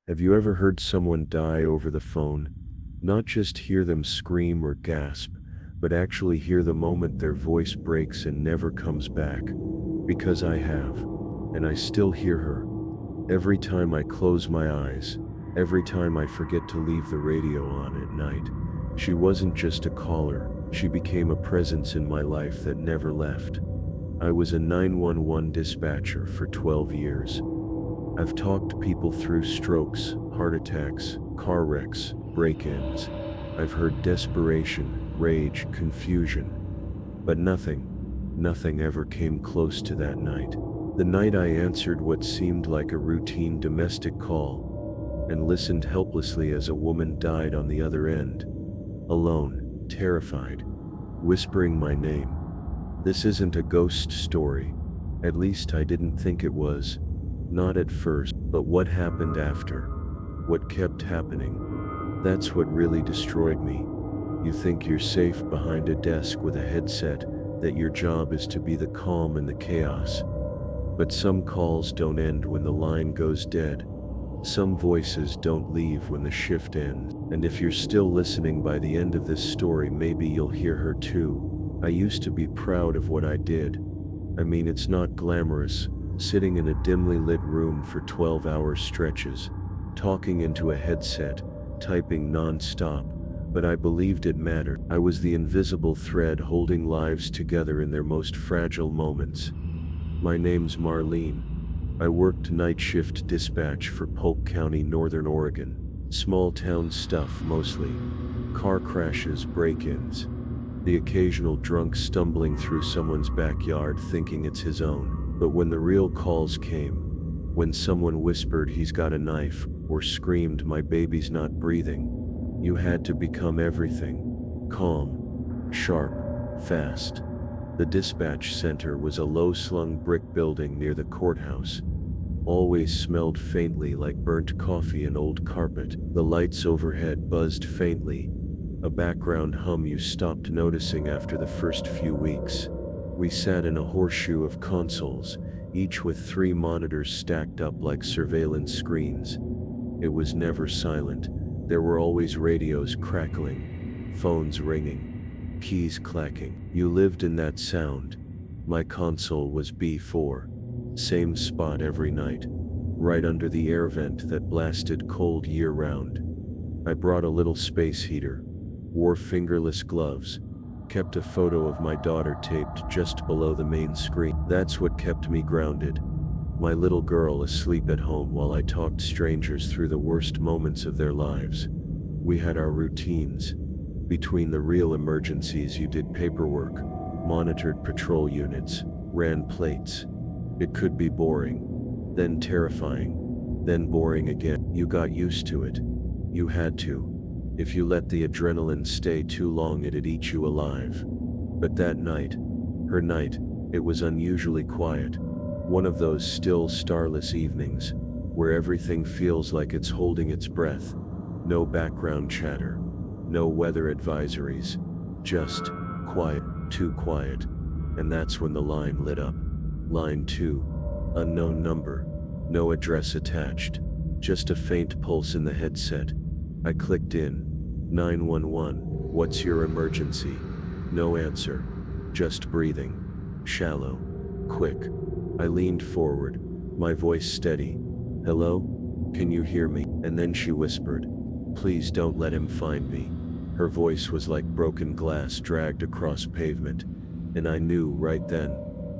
Have you ever heard someone die over the phone? Not just hear them scream or gasp, but actually hear the moment their voice breaks and never comes back. Because I have. And I still hear her. Every time I close my eyes, every time I forget to leave the radio on at night. She wasn't just a caller, she became a presence in my life that never left. I was a 911 dispatcher for 12 years. I've talked people through strokes, heart attacks, car wrecks, break-ins. I've heard desperation, rage, confusion. But nothing ever came close to that night. The night I answered what seemed like a routine domestic call and listened helplessly as a woman died on the other end. Alone, terrified, whispering my name. This isn't a ghost story. At least I didn't think it was. Not at first, but what happened after? What kept happening? That's what really destroyed me. You think you're safe behind a desk with a headset, that your job is to be the calm in the chaos. But some calls don't end when the line goes dead. Some voices don't leave when the shift ends. And if you're still listening by the end of this story, maybe you'll hear her too. I used to be proud of what I did. I mean, it's not glamorous, sitting in a dimly lit room for 12-hour stretches, talking into a headset, typing non-stop, but I believed it mattered. I was the invisible thread holding lives together in their most fragile moments. My name's Marlene. I worked night shift dispatch for Polk County, Northern Oregon. Small town stuff mostly. Car crashes, break-ins. The occasional drunk stumbling through someone's backyard thinking it's his own. But when the real calls came, when someone whispered he's got a knife, or screamed my baby's not breathing, you had to become everything. Calm, sharp, fast. The dispatch center was a low-slung brick building near the courthouse. Always smelled faintly like burnt coffee and old carpet. The lights overhead buzzed faintly, a background hum you stopped noticing after the first few weeks. We sat in a horseshoe of consoles, each with 3 monitors stacked up like surveillance screens. It was never silent. There were always radios crackling, phones ringing, keys clacking. You lived in that sound. My console was B4. Same spot every night, right under the air vent that blasted cold year-round. I brought a little space heater, wore fingerless gloves, kept a photo of my daughter taped just below the main screen. That's what kept me grounded. My little girl asleep at home while I talked strangers through the worst moments of their lives. We had our routines. Between the real emergencies, you did paperwork, monitored patrol units, ran plates. It could be boring, then terrifying, then boring again. You got used to it. You had to. If you let the adrenaline stay too long, it'd eat you alive. But that night, her night, it was unusually quiet. One of those still, starless evenings, where everything feels like it's holding its breath. No background chatter, no weather advisories, just quiet, too quiet. And that's when the line lit up. Line 2, unknown number, no address attached, just a faint pulse in the headset. I clicked in. 911, what's your emergency? No answer, just breathing. Shallow, quick. I leaned forward, my voice steady. Hello? Can you hear me? And then she whispered, please don't let him find me. Her voice was like broken glass dragged across pavement, and I knew right then,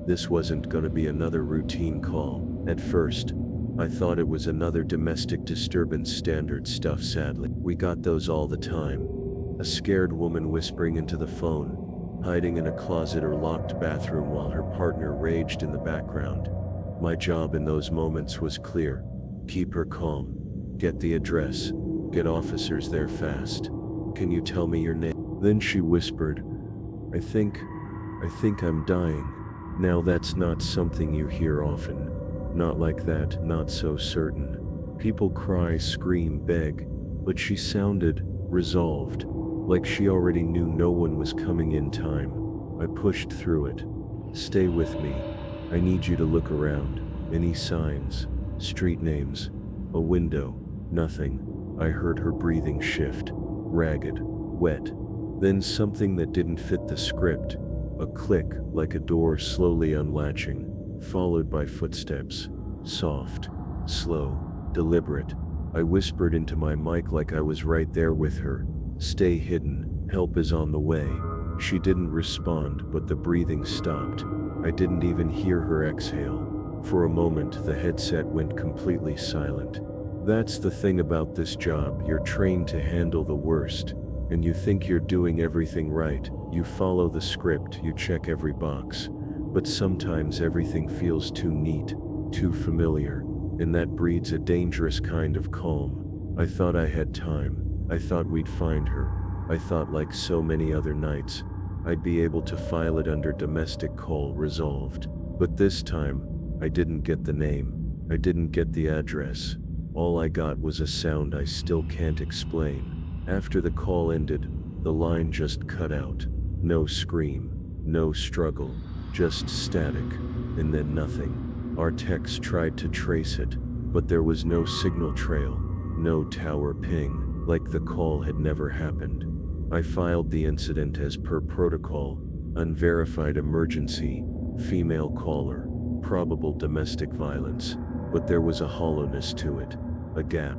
this wasn't gonna be another routine call. At first, I thought it was another domestic disturbance, standard stuff. Sadly, we got those all the time. A scared woman whispering into the phone, hiding in a closet or locked bathroom while her partner raged in the background. My job in those moments was clear. Keep her calm. Get the address. Get officers there fast. Can you tell me your name? Then she whispered, I think I'm dying. Now that's not something you hear often. Not like that, not so certain. People cry, scream, beg, but she sounded resolved, like she already knew no one was coming in time. I pushed through it. Stay with me. I need you to look around. Any signs, street names, a window. Nothing. I heard her breathing shift, ragged, wet. Then something that didn't fit the script. A click, like a door slowly unlatching, followed by footsteps. Soft, slow, deliberate. I whispered into my mic like I was right there with her. "Stay hidden, help is on the way." She didn't respond, but the breathing stopped. I didn't even hear her exhale. For a moment, the headset went completely silent. That's the thing about this job, you're trained to handle the worst. And you think you're doing everything right. You follow the script, you check every box. But sometimes everything feels too neat, too familiar. And that breeds a dangerous kind of calm. I thought I had time. I thought we'd find her. I thought, like so many other nights, I'd be able to file it under domestic call resolved. But this time, I didn't get the name. I didn't get the address. All I got was a sound I still can't explain. After the call ended, the line just cut out. No scream, no struggle, just static, and then nothing. Our techs tried to trace it, but there was no signal trail, no tower ping, like the call had never happened. I filed the incident as per protocol, unverified emergency, female caller, probable domestic violence, but there was a hollowness to it, a gap,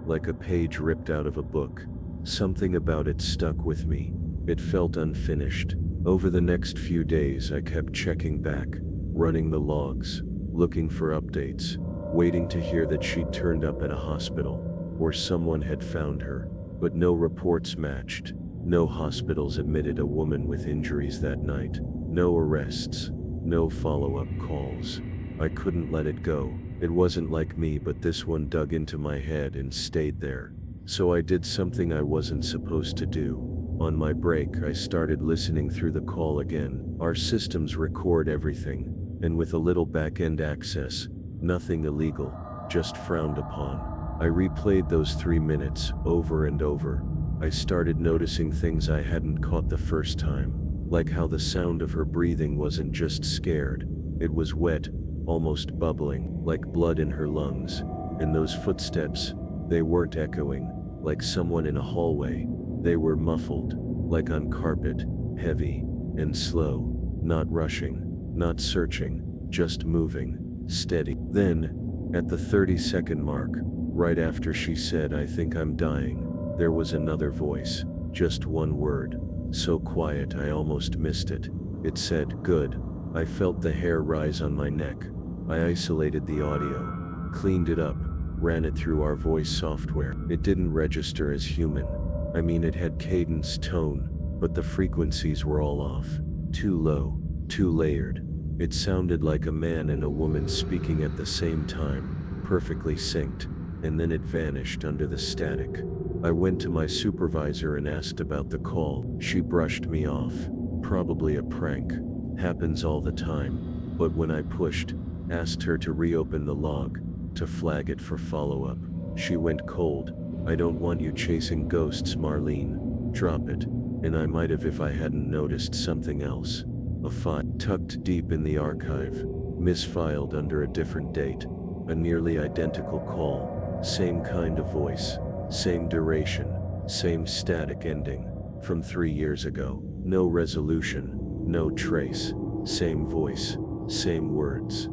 like a page ripped out of a book. Something about it stuck with me. It felt unfinished. Over the next few days, I kept checking back, running the logs, looking for updates, waiting to hear that she'd turned up at a hospital, or someone had found her. But no reports matched. No hospitals admitted a woman with injuries that night. No arrests. No follow-up calls. I couldn't let it go. It wasn't like me, but this one dug into my head and stayed there. So I did something I wasn't supposed to do. On my break, I started listening through the call again. Our systems record everything, and with a little back-end access, nothing illegal, just frowned upon. I replayed those 3 minutes over and over. I started noticing things I hadn't caught the first time, like how the sound of her breathing wasn't just scared, it was wet, almost bubbling, like blood in her lungs. And those footsteps, they weren't echoing, like someone in a hallway. They were muffled, like on carpet, heavy and slow, not rushing, not searching, just moving, steady. Then, at the 30-second mark, right after she said, "I think I'm dying," there was another voice, just one word, so quiet I almost missed it. It said, "Good." I felt the hair rise on my neck. I isolated the audio, cleaned it up, ran it through our voice software. It didn't register as human. I mean, it had cadence, tone, but the frequencies were all off. Too low, too layered. It sounded like a man and a woman speaking at the same time, perfectly synced, and then it vanished under the static. I went to my supervisor and asked about the call. She brushed me off. Probably a prank. Happens all the time. But when I pushed, asked her to reopen the log, to flag it for follow-up, she went cold. "I don't want you chasing ghosts, Marlene. Drop it." And I might have if I hadn't noticed something else. A file tucked deep in the archive, misfiled under a different date. A nearly identical call, same kind of voice, same duration, same static ending, from 3 years ago. No resolution, no trace. Same voice, same words,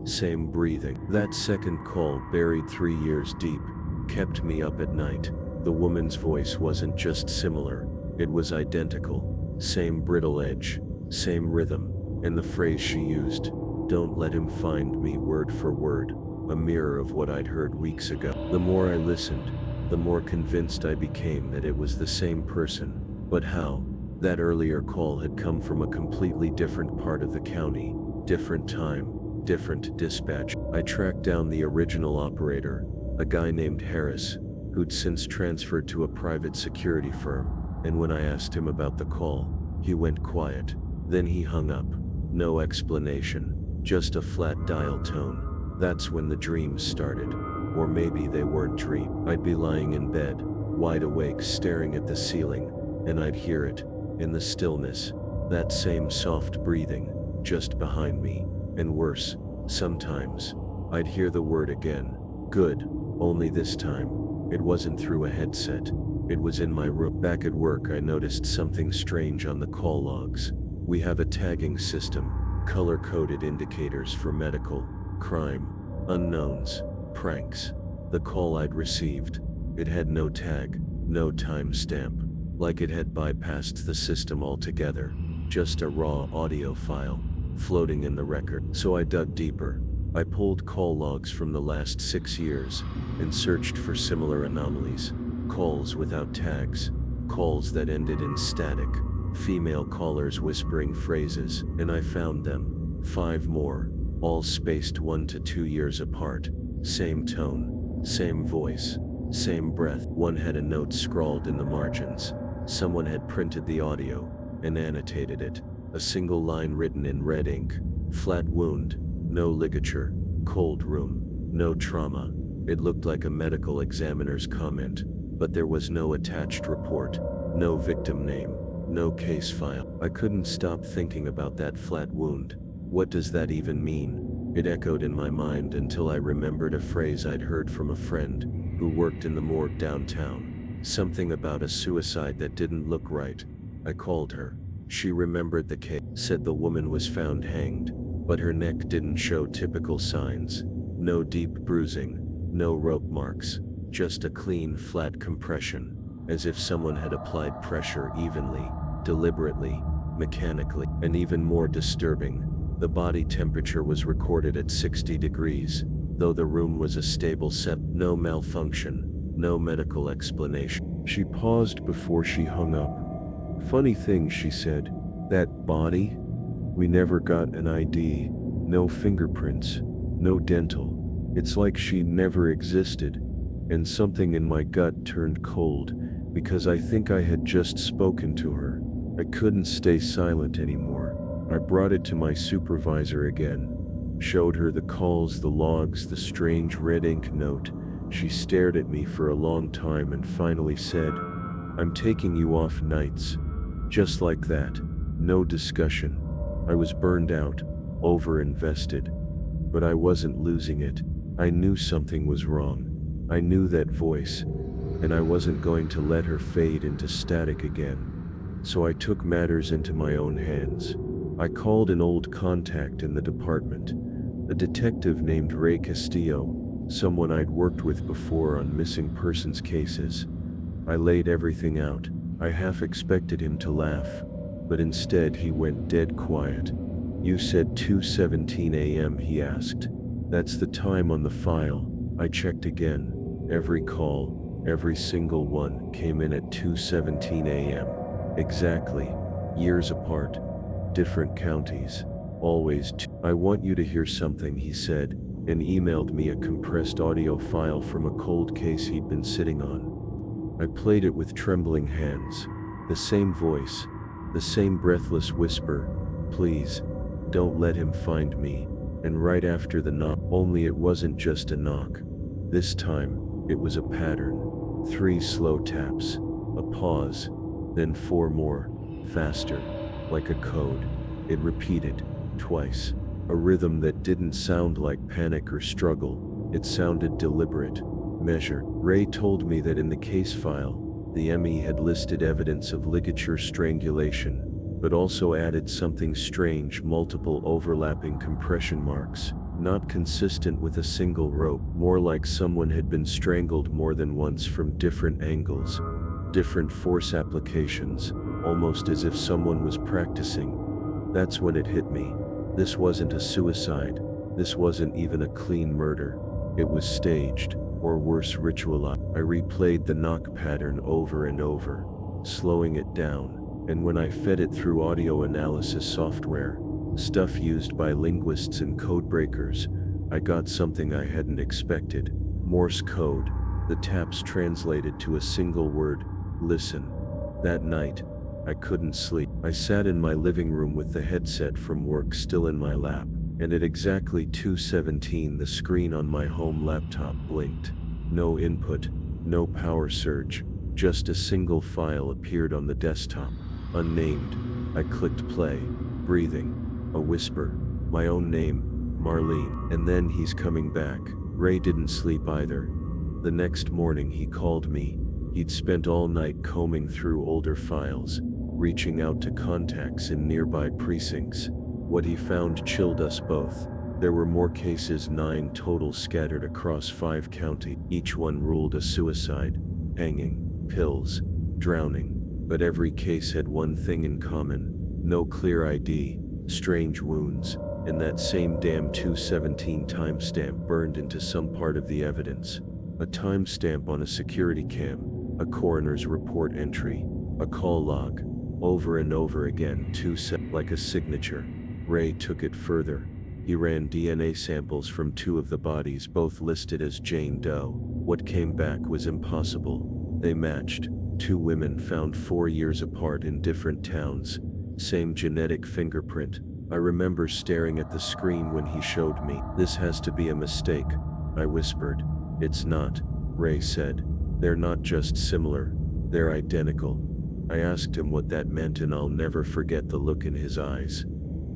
same breathing. That second call, buried 3 years deep, kept me up at night. The woman's voice wasn't just similar, it was identical. Same brittle edge, same rhythm, and the phrase she used, "Don't let him find me," word for word, a mirror of what I'd heard weeks ago. The more I listened, the more convinced I became that it was the same person. But how? That earlier call had come from a completely different part of the county, different time, different dispatch. I tracked down the original operator, a guy named Harris, who'd since transferred to a private security firm, and when I asked him about the call, he went quiet. Then he hung up. No explanation, just a flat dial tone. That's when the dreams started. Or maybe they weren't dreams. I'd be lying in bed, wide awake, staring at the ceiling, and I'd hear it, in the stillness, that same soft breathing, just behind me. And worse, sometimes, I'd hear the word again, "Good." Only this time, it wasn't through a headset. It was in my room. Back at work, I noticed something strange on the call logs. We have a tagging system, color-coded indicators for medical, crime, unknowns, pranks. The call I'd received, it had no tag, no timestamp, like it had bypassed the system altogether. Just a raw audio file, floating in the record. So I dug deeper. I pulled call logs from the last 6 years and searched for similar anomalies. Calls without tags, calls that ended in static, female callers whispering phrases, and I found them. 5 more, all spaced 1 to 2 years apart. Same tone, same voice, same breath. One had a note scrawled in the margins. Someone had printed the audio and annotated it. A single line written in red ink. Flat wound, no ligature, cold room, no trauma. It looked like a medical examiner's comment, but there was no attached report, no victim name, no case file. I couldn't stop thinking about that flat wound. What does that even mean? It echoed in my mind until I remembered a phrase I'd heard from a friend who worked in the morgue downtown. Something about a suicide that didn't look right. I called her. She remembered the case, said the woman was found hanged, but her neck didn't show typical signs. No deep bruising, no rope marks, just a clean, flat compression, as if someone had applied pressure evenly, deliberately, mechanically. And even more disturbing, the body temperature was recorded at 60 degrees, though the room was a stable set. No malfunction, no medical explanation. She paused before she hung up. Funny thing, she said, that body? We never got an ID, no fingerprints, no dental. It's like she never existed. And something in my gut turned cold, because I think I had just spoken to her. I couldn't stay silent anymore. I brought it to my supervisor again, showed her the calls, the logs, the strange red ink note. She stared at me for a long time and finally said, "I'm taking you off nights." Just like that. No discussion. I was burned out, over-invested. But I wasn't losing it. I knew something was wrong. I knew that voice, and I wasn't going to let her fade into static again. So I took matters into my own hands. I called an old contact in the department, a detective named Ray Castillo, someone I'd worked with before on missing persons cases. I laid everything out. I half expected him to laugh, but instead he went dead quiet. "You said 2:17 a.m., he asked. "That's the time on the file." I checked again. Every call, every single one, came in at 2:17 a.m. Exactly. Years apart. Different counties. Always I want you to hear something, he said, and emailed me a compressed audio file from a cold case he'd been sitting on. I played it with trembling hands. The same voice, the same breathless whisper, "Please, don't let him find me." And right after the knock, only it wasn't just a knock. This time, it was a pattern. 3 slow taps, a pause, then 4 more, faster, like a code. It repeated, twice. A rhythm that didn't sound like panic or struggle. It sounded deliberate, measured. Ray told me that in the case file, the ME had listed evidence of ligature strangulation, but also added something strange: multiple overlapping compression marks, not consistent with a single rope, more like someone had been strangled more than once from different angles, different force applications, almost as if someone was practicing. That's when it hit me. This wasn't a suicide. This wasn't even a clean murder. It was staged, or worse, ritualized. I replayed the knock pattern over and over, slowing it down, and when I fed it through audio analysis software, stuff used by linguists and codebreakers, I got something I hadn't expected. Morse code. The taps translated to a single word: listen. That night, I couldn't sleep. I sat in my living room with the headset from work still in my lap, and at exactly 2:17 the screen on my home laptop blinked. No input, no power surge, just a single file appeared on the desktop. Unnamed. I clicked play, breathing. A whisper. My own name, Marlene. And then "He's coming back." Ray didn't sleep either. The next morning he called me. He'd spent all night combing through older files, reaching out to contacts in nearby precincts. What he found chilled us both. There were more cases, 9 total scattered across 5 counties. Each one ruled a suicide, hanging, pills, drowning. But every case had one thing in common: no clear ID, strange wounds, and that same damn 217 timestamp burned into some part of the evidence. A timestamp on a security cam, a coroner's report entry, a call log, over and over again, like a signature. Ray took it further. He ran DNA samples from 2 of the bodies, both listed as Jane Doe. What came back was impossible. They matched. 2 women found 4 years apart in different towns. Same genetic fingerprint. I remember staring at the screen when he showed me. "This has to be a mistake," I whispered. "It's not," Ray said. "They're not just similar, they're identical." I asked him what that meant, and I'll never forget the look in his eyes.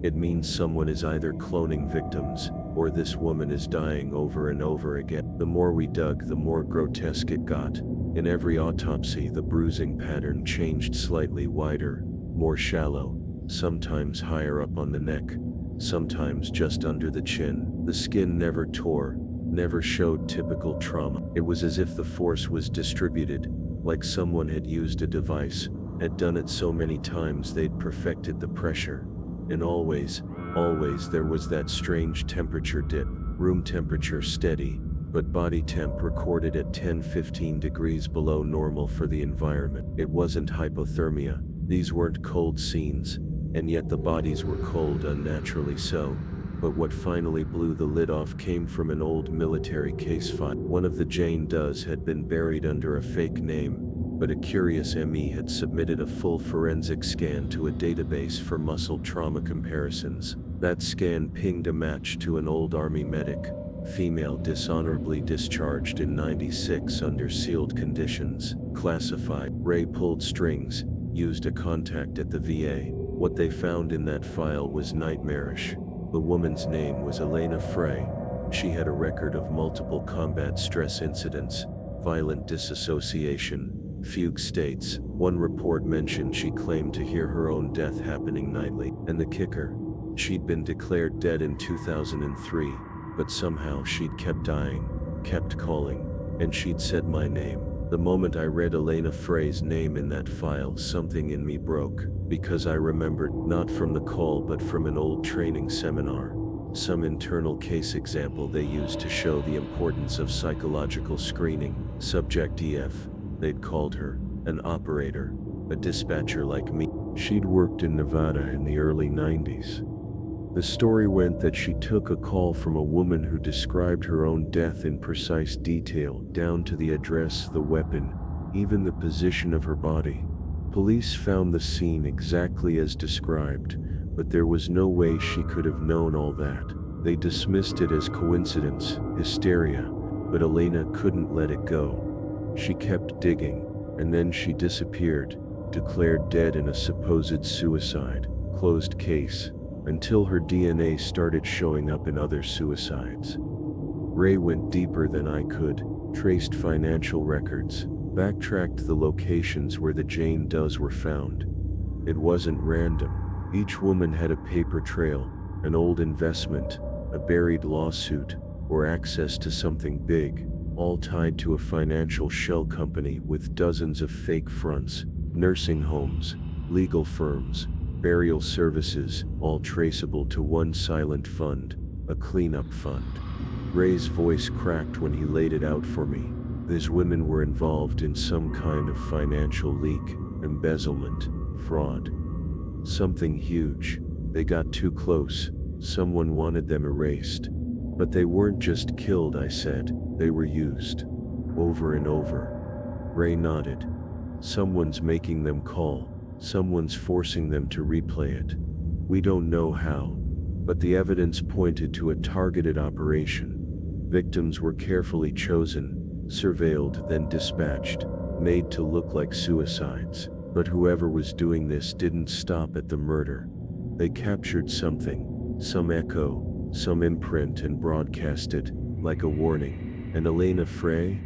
"It means someone is either cloning victims, or this woman is dying over and over again." The more we dug, the more grotesque it got. In every autopsy, the bruising pattern changed, slightly wider, more shallow, sometimes higher up on the neck, sometimes just under the chin. The skin never tore, never showed typical trauma. It was as if the force was distributed, like someone had used a device, had done it so many times they'd perfected the pressure. And always there was that strange temperature dip, room temperature steady, but body temp recorded at 10-15 degrees below normal for the environment. It wasn't hypothermia, these weren't cold scenes, and yet the bodies were cold, unnaturally so. But what finally blew the lid off came from an old military case file. One of the Jane Does had been buried under a fake name, but a curious ME had submitted a full forensic scan to a database for muscle trauma comparisons. That scan pinged a match to an old Army medic, female, dishonorably discharged in '96 under sealed conditions, classified. Ray pulled strings, used a contact at the VA. What they found in that file was nightmarish. The woman's name was Elena Frey. She had a record of multiple combat stress incidents, violent dissociation, fugue states. One report mentioned she claimed to hear her own death happening nightly. And the kicker, she'd been declared dead in 2003, but somehow she'd kept dying, kept calling, and she'd said my name. The moment I read Elena Frey's name in that file, something in me broke, because I remembered, not from the call but from an old training seminar, some internal case example they used to show the importance of psychological screening. Subject EF, they'd called her, an operator, a dispatcher like me. She'd worked in Nevada in the early '90s. The story went that she took a call from a woman who described her own death in precise detail, down to the address, the weapon, even the position of her body. Police found the scene exactly as described, but there was no way she could have known all that. They dismissed it as coincidence, hysteria, but Elena couldn't let it go. She kept digging, and then she disappeared, declared dead in a supposed suicide, closed case, until her DNA started showing up in other suicides. Ray went deeper than I could, traced financial records, backtracked the locations where the Jane Does were found. It wasn't random. Each woman had a paper trail, an old investment, a buried lawsuit, or access to something big, all tied to a financial shell company with dozens of fake fronts, nursing homes, legal firms, burial services, all traceable to one silent fund, a cleanup fund. Ray's voice cracked when he laid it out for me. These women were involved in some kind of financial leak, embezzlement, fraud. Something huge. They got too close. Someone wanted them erased. But they weren't just killed, I said. They were used. Over and over. Ray nodded. Someone's making them call. Someone's forcing them to replay it. We don't know how, but the evidence pointed to a targeted operation. Victims were carefully chosen, surveilled, then dispatched, made to look like suicides. But whoever was doing this didn't stop at the murder. They captured something, some echo, some imprint, and broadcast it, like a warning. And Elena Frey?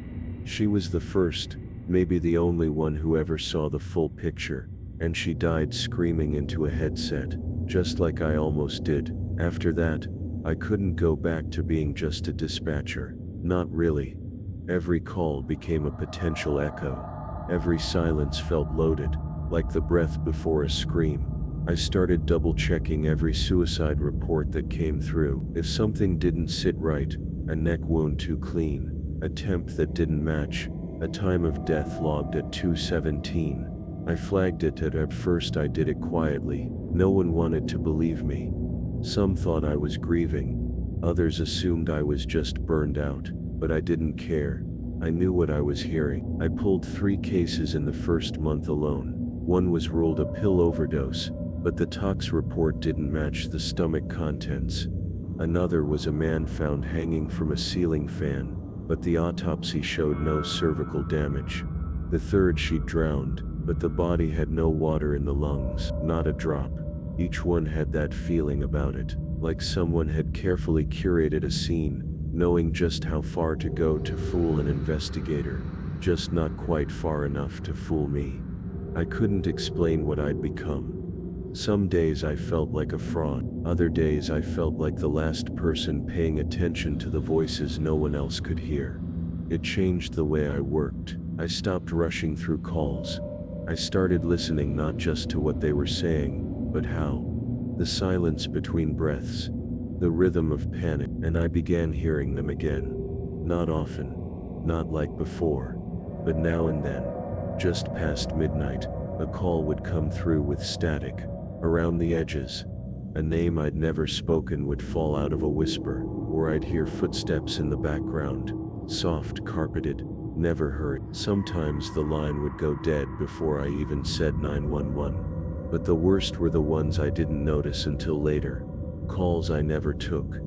She was the first, maybe the only one who ever saw the full picture, and she died screaming into a headset, just like I almost did. After that, I couldn't go back to being just a dispatcher. Not really. Every call became a potential echo. Every silence felt loaded, like the breath before a scream. I started double-checking every suicide report that came through. If something didn't sit right, a neck wound too clean, a temp that didn't match, a time of death logged at 2:17, I flagged it. At first I did it quietly. No one wanted to believe me. Some thought I was grieving. Others assumed I was just burned out, but I didn't care. I knew what I was hearing. I pulled 3 cases in the first month alone. One was ruled a pill overdose, but the tox report didn't match the stomach contents. Another was a man found hanging from a ceiling fan, but the autopsy showed no cervical damage. The third, she drowned, but the body had no water in the lungs, not a drop. Each one had that feeling about it, like someone had carefully curated a scene, knowing just how far to go to fool an investigator, just not quite far enough to fool me. I couldn't explain what I'd become. Some days I felt like a fraud. Other days I felt like the last person paying attention to the voices no one else could hear. It changed the way I worked. I stopped rushing through calls. I started listening not just to what they were saying, but how. The silence between breaths, the rhythm of panic, and I began hearing them again. Not often, not like before, but now and then. Just past midnight, a call would come through with static. Around the edges, a name I'd never spoken would fall out of a whisper, or I'd hear footsteps in the background, soft, carpeted, never heard. Sometimes the line would go dead before I even said 911. But the worst were the ones I didn't notice until later. Calls I never took,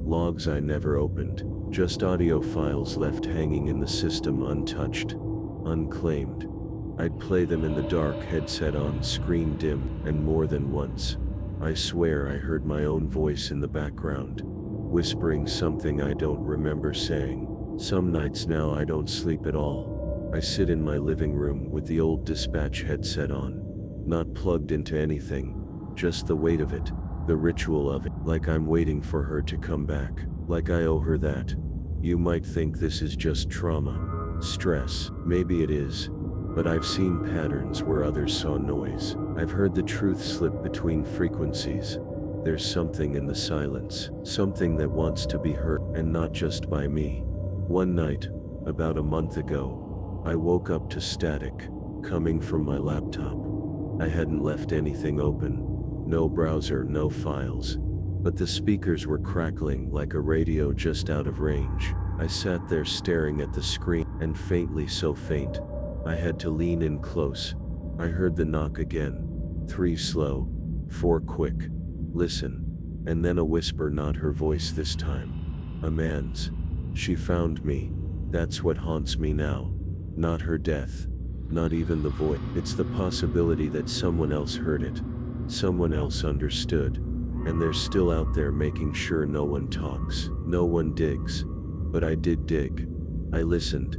logs I never opened, just audio files left hanging in the system untouched, unclaimed. I'd play them in the dark, headset on, screen dim, and more than once, I swear I heard my own voice in the background, whispering something I don't remember saying. Some nights now I don't sleep at all. I sit in my living room with the old dispatch headset on, not plugged into anything, just the weight of it, the ritual of it, like I'm waiting for her to come back, like I owe her that. You might think this is just trauma, stress, maybe it is. But I've seen patterns where others saw noise. I've heard the truth slip between frequencies. There's something in the silence, something that wants to be heard, and not just by me. One night, about a month ago, I woke up to static, coming from my laptop. I hadn't left anything open, no browser, no files, but the speakers were crackling like a radio just out of range. I sat there staring at the screen, and faintly, so faint, I had to lean in close. I heard the knock again. 3 slow, 4 quick. Listen. And then a whisper, not her voice this time. A man's. She found me. That's what haunts me now. Not her death. Not even the voice. It's the possibility that someone else heard it. Someone else understood. And they're still out there making sure no one talks. No one digs. But I did dig. I listened.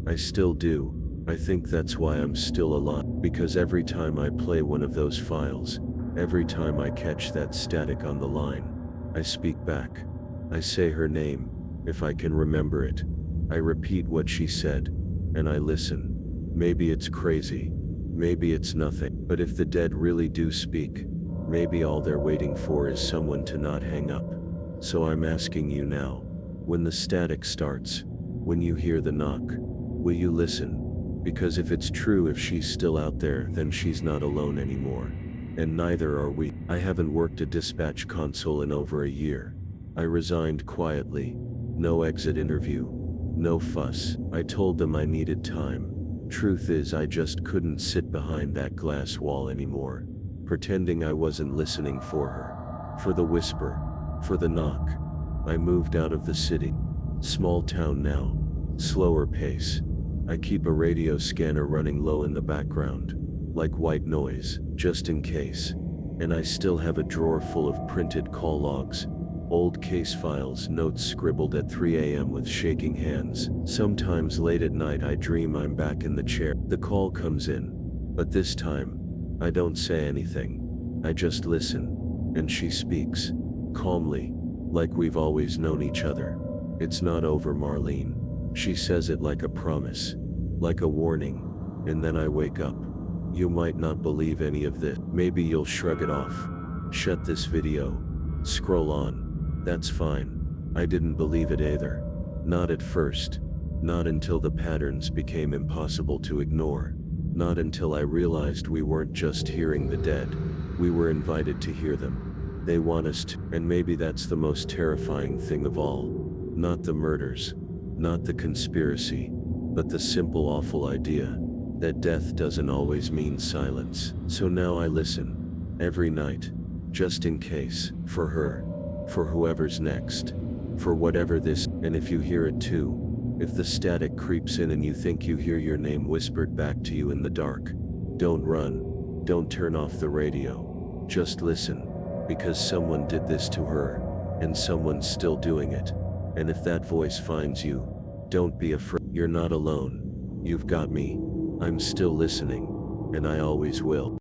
I still do. I think that's why I'm still alive, because every time I play one of those files, every time I catch that static on the line, I speak back. I say her name, if I can remember it. I repeat what she said, and I listen. Maybe it's crazy, maybe it's nothing, but if the dead really do speak, maybe all they're waiting for is someone to not hang up. So I'm asking you now, when the static starts, when you hear the knock, will you listen? Because if it's true, if she's still out there, then she's not alone anymore. And neither are we. I haven't worked a dispatch console in over a year. I resigned quietly. No exit interview. No fuss. I told them I needed time. Truth is, I just couldn't sit behind that glass wall anymore, pretending I wasn't listening for her. For the whisper. For the knock. I moved out of the city. Small town now. Slower pace. I keep a radio scanner running low in the background, like white noise, just in case. And I still have a drawer full of printed call logs, Old case files, notes scribbled at 3 a.m. with shaking hands. Sometimes late at night I dream I'm back in the chair. The call comes in, but this time, I don't say anything. I just listen, and she speaks, calmly, like we've always known each other. It's not over, Marlene. She says it like a promise, like a warning, and then I wake up. You might not believe any of this. Maybe you'll shrug it off. Shut this video. Scroll on. That's fine. I didn't believe it either. Not at first. Not until the patterns became impossible to ignore. Not until I realized we weren't just hearing the dead. We were invited to hear them. They want us to. And maybe that's the most terrifying thing of all. Not the murders. Not the conspiracy. But the simple, awful idea that death doesn't always mean silence. So now I listen. Every night. Just in case. For her. For whoever's next. For whatever this. And if you hear it too. If the static creeps in and you think you hear your name whispered back to you in the dark, don't run. Don't turn off the radio. Just listen. Because someone did this to her. And someone's still doing it. And if that voice finds you, don't be afraid. You're not alone. You've got me. I'm still listening. And I always will.